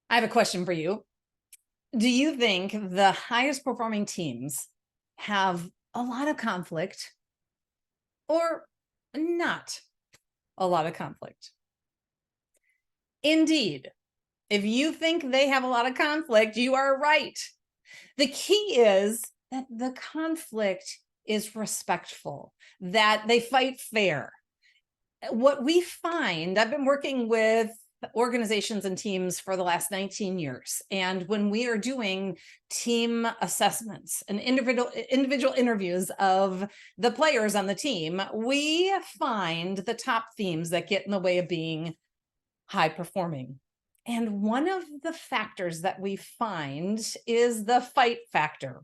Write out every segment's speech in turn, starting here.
I have a question for you. Do you think the highest performing teams have a lot of conflict or not a lot of conflict? Indeed, if you think they have a lot of conflict, you are right. The key is that the conflict is respectful, that they fight fair. What we find, I've been working with organizations and teams for the last 19 years. And when we are doing team assessments and individual interviews of the players on the team, we find the top themes that get in the way of being high performing. And one of the factors that we find is the fight factor,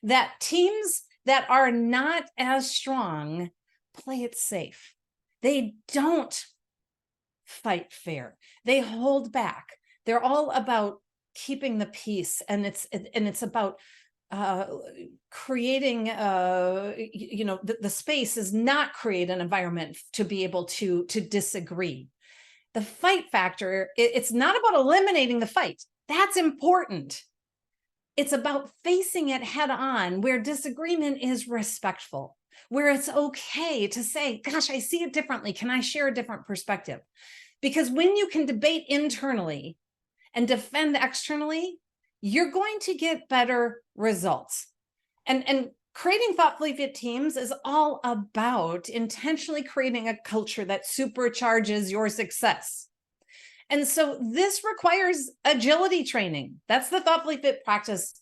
that teams that are not as strong play it safe. They don't fight fair. They hold back. They're all about keeping the peace, and it's about creating the space is not create an environment to be able to disagree. The fight factor, it's not about eliminating the fight. That's important. It's about facing it head on, where disagreement is respectful, where it's okay to say, gosh, I see it differently. Can I share a different perspective? Because when you can debate internally and defend externally, you're going to get better results. And creating thoughtfully fit teams is all about intentionally creating a culture that supercharges your success. And so this requires agility training. That's the thoughtfully fit practice,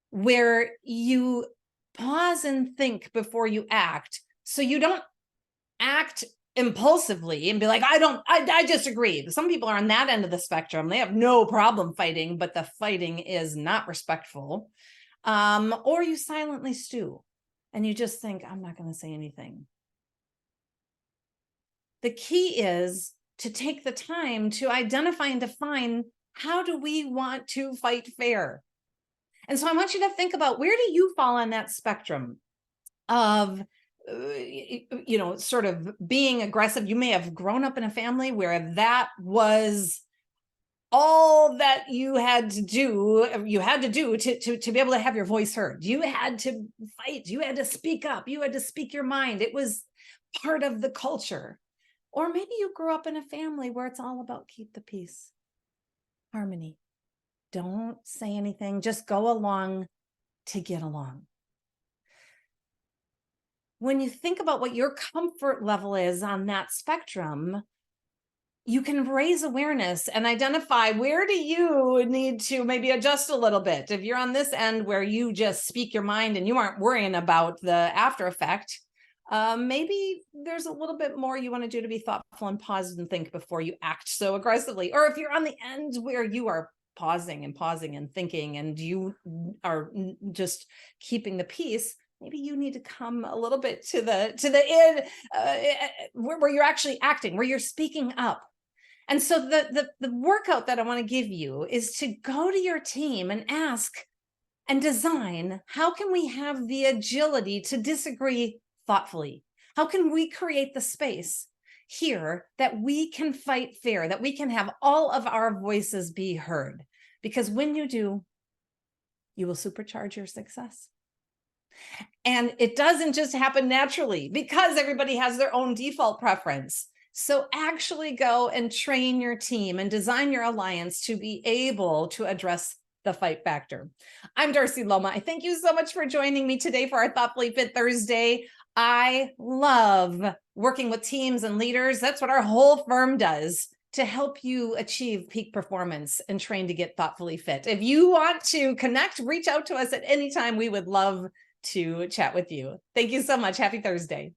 where you pause and think before you act. So you don't act impulsively and be like, I disagree. Some people are on that end of the spectrum. They have no problem fighting, but the fighting is not respectful. Or you silently stew and you just think, I'm not going to say anything. The key is to take the time to identify and define, how do we want to fight fair? And so I want you to think about, where do you fall on that spectrum of, sort of being aggressive? You may have grown up in a family where that was all that you had to do to be able to have your voice heard. You had to fight, you had to speak up, you had to speak your mind. It was part of the culture. Or maybe you grew up in a family where it's all about keep the peace, harmony. Don't say anything, just go along to get along. When you think about what your comfort level is on that spectrum, you can raise awareness and identify, where do you need to maybe adjust a little bit? If you're on this end where you just speak your mind and you aren't worrying about the after effect, maybe there's a little bit more you want to do to be thoughtful and pause and think before you act so aggressively. Or if you're on the end where you are pausing and thinking and you are just keeping the peace, maybe you need to come a little bit to the end where you're actually acting, where you're speaking up. And so the workout that I want to give you is to go to your team and ask and design, how can we have the agility to disagree thoughtfully? How can we create the space here that we can fight fair, that we can have all of our voices be heard? Because when you do, you will supercharge your success. And it doesn't just happen naturally, because everybody has their own default preference. So actually go and train your team and design your alliance to be able to address the fight factor. I'm Darcy Loma. I thank you so much for joining me today for our Thoughtfully Fit Thursday. I love working with teams and leaders. That's what our whole firm does, to help you achieve peak performance and train to get thoughtfully fit. If you want to connect, reach out to us at any time. We would love to chat with you. Thank you so much. Happy Thursday.